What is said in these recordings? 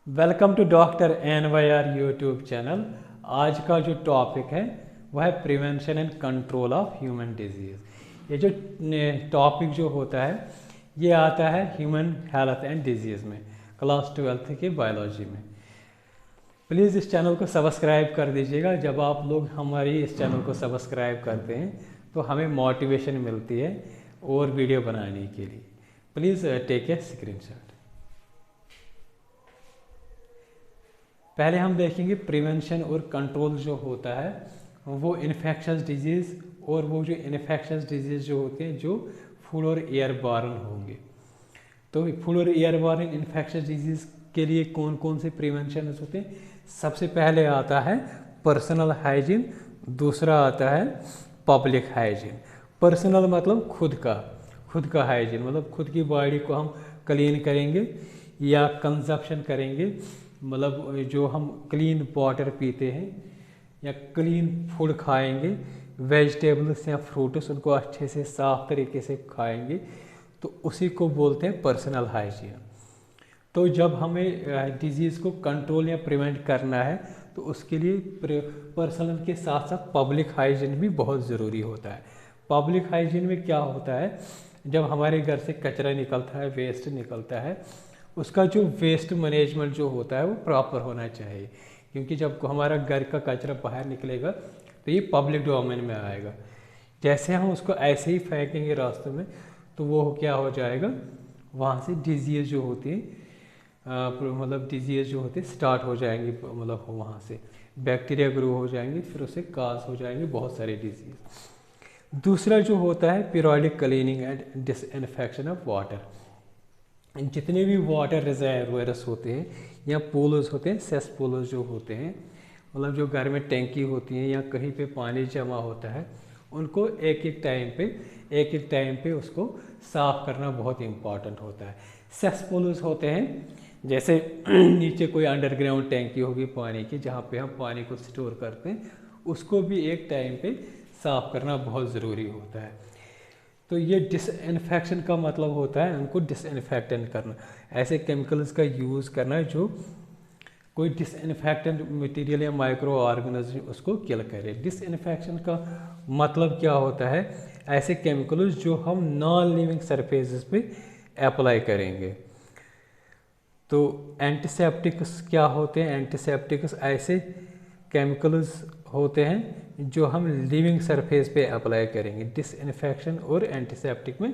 Welcome to doctor NYR YouTube channel. आज का जो टॉपिक है वह है prevention and control of human disease. ये जो टॉपिक जो होता है ये आता है ह्यूमन हेल्थ एंड डिजीज़ में, क्लास 12th के बायोलॉजी में। प्लीज़ इस चैनल को सब्सक्राइब कर दीजिएगा। जब आप लोग हमारी इस चैनल को सब्सक्राइब करते हैं तो हमें मोटिवेशन मिलती है और वीडियो बनाने के लिए। Please take a screenshot. पहले हम देखेंगे प्रिवेंशन और कंट्रोल जो होता है वो इन्फेक्शस डिजीज़, और वो जो इन्फेक्शस डिजीज़ जो होते हैं जो फूड और एयर बॉर्न होंगे। तो फूड और एयर बॉर्न इन्फेक्शस डिजीज़ के लिए कौन कौन से प्रिवेंशन होते हैं? सबसे पहले आता है पर्सनल हाइजीन, दूसरा आता है पब्लिक हाइजीन। पर्सनल मतलब खुद का हाइजीन, मतलब खुद की बॉडी को हम क्लीन करेंगे या कंजप्शन करेंगे, मतलब जो हम क्लीन वाटर पीते हैं या क्लीन फूड खाएंगे, वेजिटेबल्स या फ्रूट्स उनको अच्छे से साफ तरीके से खाएंगे, तो उसी को बोलते हैं पर्सनल हाइजीन। तो जब हमें डिजीज़ को कंट्रोल या प्रिवेंट करना है तो उसके लिए पर्सनल के साथ साथ पब्लिक हाइजीन भी बहुत ज़रूरी होता है। पब्लिक हाइजीन में क्या होता है, जब हमारे घर से कचरा निकलता है, वेस्ट निकलता है, उसका जो वेस्ट मैनेजमेंट जो होता है वो प्रॉपर होना चाहिए, क्योंकि जब हमारा घर का कचरा बाहर निकलेगा तो ये पब्लिक डोमेन में आएगा। जैसे हम उसको ऐसे ही फेंकेंगे रास्तों में तो वो क्या हो जाएगा, वहाँ से डिजीज़ जो होती है मतलब डिजीज़ जो होते स्टार्ट हो जाएंगे, मतलब वहाँ से बैक्टीरिया ग्रो हो जाएंगे, फिर उससे काज हो जाएंगे बहुत सारे डिजीज़। दूसरा जो होता है periodic cleaning and disinfection of water. जितने भी वाटर रिजर्वोयर्स होते हैं या पूल्स होते हैं, सेस पूल्स जो होते हैं, मतलब जो घर में टैंकी होती हैं या कहीं पे पानी जमा होता है, उनको एक एक टाइम पे उसको साफ़ करना बहुत इम्पॉर्टेंट होता है। सेस पूल्स होते हैं जैसे नीचे कोई अंडरग्राउंड टैंकी होगी पानी की, जहाँ पे हम पानी को स्टोर करते हैं, उसको भी एक टाइम पे साफ़ करना बहुत ज़रूरी होता है। तो ये डिसइंफेक्शन का मतलब होता है उनको डिसइंफेक्टेंट करना, ऐसे केमिकल्स का यूज़ करना जो कोई डिसइंफेक्टेंट मटेरियल या माइक्रो ऑर्गेनिज्म उसको किल करे। डिसइंफेक्शन का मतलब क्या होता है, ऐसे केमिकल्स जो हम नॉन लिविंग सरफेसेस पे अप्लाई करेंगे। तो एंटीसेप्टिक्स क्या होते हैं? एंटीसेप्टिक्स ऐसे केमिकल्स होते हैं जो हम लिविंग सरफेस पे अप्लाई करेंगे। डिसइंफेक्शन और एंटीसेप्टिक में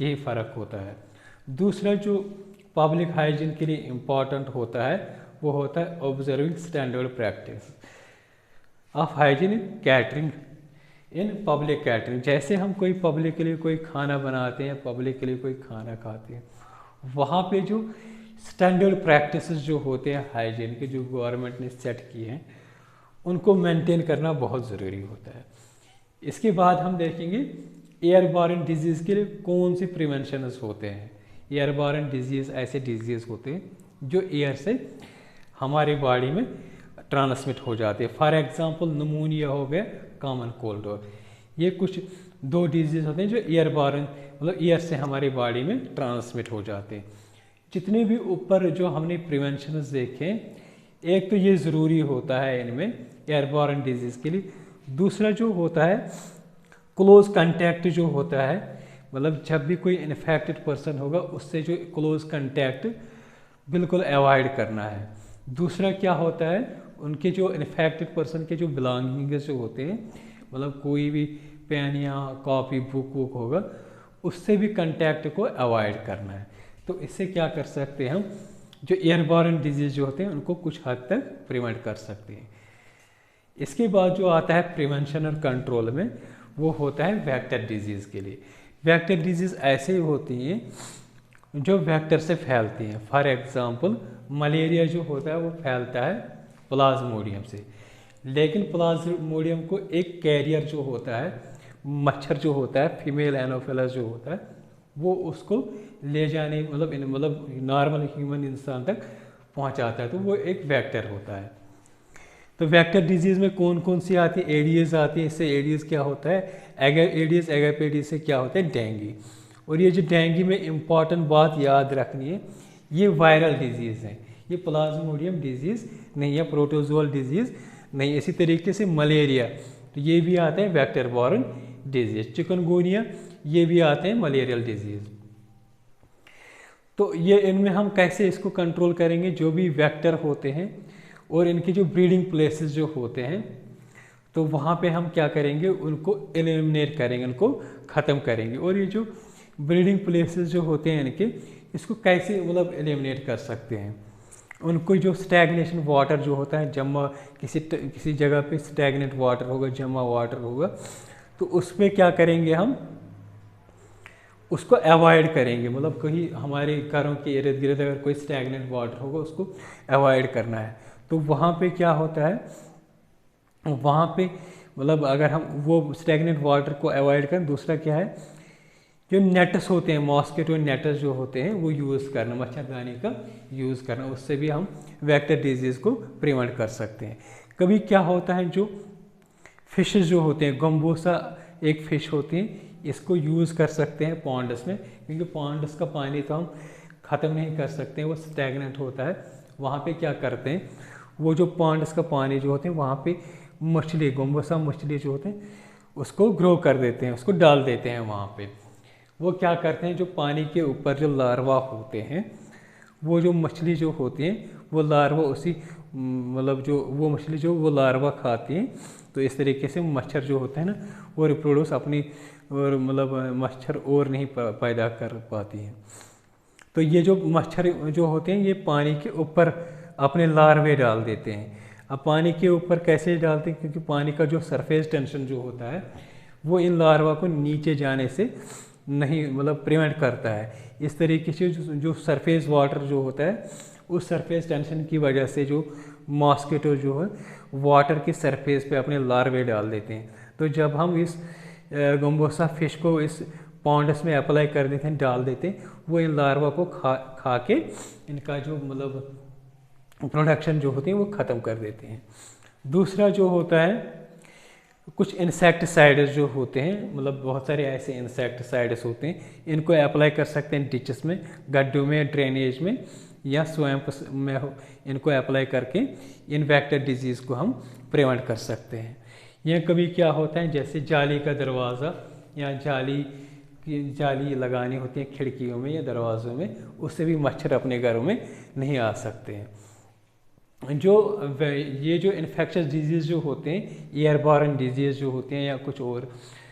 यही फ़र्क होता है। दूसरा जो पब्लिक हाइजीन के लिए इम्पॉर्टेंट होता है वो होता है observing standard practice of hygiene in catering, in public catering. जैसे हम कोई पब्लिक के लिए कोई खाना बनाते हैं, पब्लिक के लिए कोई खाना खाते हैं, वहाँ पे जो स्टैंडर्ड प्रैक्टिसेस जो होते हैं हाइजीन के, जो गवर्नमेंट ने सेट किए हैं, उनको मेंटेन करना बहुत ज़रूरी होता है। इसके बाद हम देखेंगे एयरबॉर्न डिजीज़ के लिए कौन से प्रिवेंशंस होते हैं। एयरबॉर्न डिजीज़ ऐसे डिजीज़ होते हैं जो एयर से हमारी बॉडी में ट्रांसमिट हो जाते हैं। फॉर एग्जांपल निमोनिया हो गया, कॉमन कोल्ड हो, ये कुछ दो डिजीज़ होते हैं जो एयरबॉर्न मतलब एयर से हमारी बॉडी में ट्रांसमिट हो जाते हैं। जितने भी ऊपर जो हमने प्रिवेंशंस देखे, एक तो ये ज़रूरी होता है इनमें एयरबॉर्न डिजीज़ के लिए। दूसरा जो होता है क्लोज कंटैक्ट जो होता है, मतलब जब भी कोई इन्फेक्टेड पर्सन होगा उससे जो क्लोज कंटैक्ट बिल्कुल अवॉइड करना है। दूसरा क्या होता है, उनके जो इन्फेक्टेड पर्सन के जो बिलोंगिंग्स जो होते हैं, मतलब कोई भी पेन या कॉपी बुक होगा, उससे भी कंटैक्ट को अवॉइड करना है। तो इससे क्या कर सकते हैं हम, जो एयरबॉर्न डिजीज़ जो होते हैं उनको कुछ हद तक प्रिवेंट कर सकते हैं। इसके बाद जो आता है प्रिवेंशन और कंट्रोल में, वो होता है वेक्टर डिजीज़ के लिए। वेक्टर डिजीज़ ऐसे होती हैं जो वेक्टर से फैलती हैं। फॉर एग्जांपल मलेरिया जो होता है वो फैलता है प्लाज्मोडियम से, लेकिन प्लाज्मोडियम को एक कैरियर जो होता है, मच्छर जो होता है, फीमेल एनोफिलस जो होता है, वो उसको ले जाने मतलब नॉर्मल ह्यूमन इंसान तक पहुंचाता है, तो वो एक वेक्टर होता है। तो वेक्टर डिजीज़ में कौन कौन सी आती है? एडीज आती है। इससे एडीज क्या होता है, एडीज एगापेडीज से क्या होता है, डेंगू। और ये जो डेंगू में इम्पॉर्टेंट बात याद रखनी है, ये वायरल डिजीज़ है, ये प्लाज्मोडियम डिजीज़ नहीं है, प्रोटोजोअल डिजीज़ नहीं। इसी तरीके से मलेरिया, तो ये भी आते हैं वेक्टर बॉर्न डिजीज़। चिकनगुनिया, ये भी आते हैं मलेरियल डिजीज़। तो ये इनमें हम कैसे इसको कंट्रोल करेंगे, जो भी वेक्टर होते हैं और इनकी जो ब्रीडिंग प्लेसेस जो होते हैं, तो वहाँ पे हम क्या करेंगे, उनको एलिमिनेट करेंगे, उनको ख़त्म करेंगे। और ये जो ब्रीडिंग प्लेसेस जो होते हैं इनके, इसको कैसे मतलब एलिमिनेट कर सकते हैं। उनको जो स्टैग्नेशन वाटर जो होता है, जमा किसी जगह पे स्टैग्नेंट वाटर होगा, जमा वाटर होगा, तो उस पर क्या करेंगे, हम उसको अवॉइड करेंगे। मतलब कहीं हमारे घरों के इर्द गिर्द अगर कोई स्टैग्नेंट वाटर होगा, उसको अवॉइड करना है। तो वहाँ पे क्या होता है, वहाँ पे मतलब अगर हम वो स्टैग्नेंट वाटर को अवॉइड करें, दूसरा क्या है, जो नेट्स होते हैं, मॉस्किटो नेट्स जो होते हैं, वो यूज़ करना, मच्छरदानी का यूज़ करना, उससे भी हम वेक्टर डिजीज़ को प्रिवेंट कर सकते हैं। कभी क्या होता है, जो फिशेस जो होते हैं, गम्बोसा एक फ़िश होती है, इसको यूज़ कर सकते हैं पॉन्ड्स में, क्योंकि पॉन्ड्स का पानी तो हम ख़त्म नहीं कर सकते हैं, वो स्टैग्नेंट होता है। वहाँ पे क्या करते हैं, वो जो पॉन्ड्स का पानी जो होते हैं, वहाँ पे मछली, गम्बोसा मछली जो होते हैं, उसको ग्रो कर देते हैं, उसको डाल देते हैं वहाँ पे। वो क्या करते हैं, जो पानी के ऊपर जो लार्वा होते हैं, वो जो मछली जो होती हैं, वो लार्वा उसी मतलब जो वो मछली जो वो लार्वा खाती हैं। तो इस तरीके से मच्छर जो होते हैं ना, वो रिप्रोड्यूस अपनी और मतलब मच्छर और नहीं पैदा कर पाती हैं। तो ये जो मच्छर जो होते हैं, ये पानी के ऊपर अपने लार्वे डाल देते हैं। अब पानी के ऊपर कैसे डालते हैं, क्योंकि पानी का जो सरफेस टेंशन जो होता है, वो इन लार्वा को नीचे जाने से नहीं मतलब प्रिवेंट करता है। इस तरीके से जो सरफेस वाटर जो होता है, उस सरफेस टेंशन की वजह से जो मॉस्किटो जो है वाटर की सरफेस पे अपने लार्वे डाल देते हैं। तो जब हम इस गम्बोसा फिश को इस पॉन्ड्स में अप्लाई कर देते हैं, डाल देते हैं, वो इन लार्वा को खा के इनका जो मतलब प्रोडक्शन जो होती है वो ख़त्म कर देते हैं। दूसरा जो होता है, कुछ इंसेक्टिसाइड्स जो होते हैं, मतलब बहुत सारे ऐसे इंसेक्टिसाइड्स होते हैं, इनको अप्लाई कर सकते हैं डिचेस में, गड्ढों में, ड्रेनेज में या स्वैम्प्स में इनको अप्लाई करके इन वेक्टर डिजीज़ को हम प्रिवेंट कर सकते हैं। या कभी क्या होता है, जैसे जाली का दरवाज़ा या जाली लगानी होती है खिड़कियों में या दरवाज़ों में, उससे भी मच्छर अपने घरों में नहीं आ सकते हैं। जो ये जो इन्फेक्शस डिजीज़ जो होते हैं, एयरबॉर्न डिजीज़ जो होते हैं या कुछ और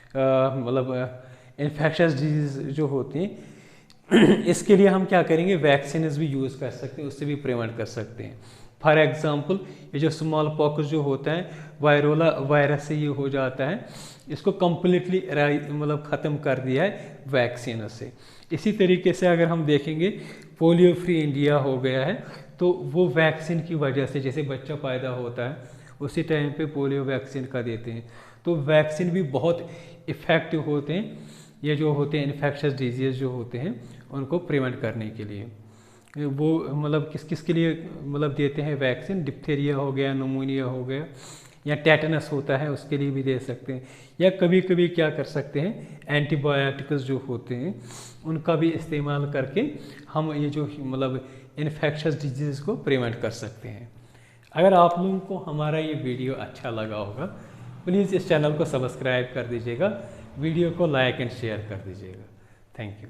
मतलब इन्फेक्शस डिजीज़ जो होती हैं, इसके लिए हम क्या करेंगे, वैक्सीन भी यूज़ कर सकते हैं, उससे भी प्रिवेंट कर सकते हैं। फॉर एग्ज़ाम्पल, ये जो स्मॉल पॉक्स जो होता है, वायरोला वायरस से ये हो जाता है, इसको कम्प्लीटली मतलब ख़त्म कर दिया है वैक्सीन से। इसी तरीके से अगर हम देखेंगे, पोलियो फ्री इंडिया हो गया है, तो वो वैक्सीन की वजह से, जैसे बच्चा पैदा होता है उसी टाइम पे पोलियो वैक्सीन का देते हैं, तो वैक्सीन भी बहुत इफ़ेक्टिव होते हैं, ये जो होते हैं इन्फेक्शस डिजीज़ जो होते हैं उनको प्रिवेंट करने के लिए। वो मतलब किस किस के लिए मतलब देते हैं वैक्सीन, डिप्थीरिया हो गया, निमोनिया हो गया, या टेटनस होता है उसके लिए भी दे सकते हैं। या कभी कभी क्या कर सकते हैं, एंटीबायोटिक्स जो होते हैं उनका भी इस्तेमाल करके हम ये जो मतलब इन्फेक्शस डिजीज़ को प्रिवेंट कर सकते हैं। अगर आप लोगों को हमारा ये वीडियो अच्छा लगा होगा, प्लीज़ इस चैनल को सब्सक्राइब कर दीजिएगा, वीडियो को लाइक एंड शेयर कर दीजिएगा। Thank you.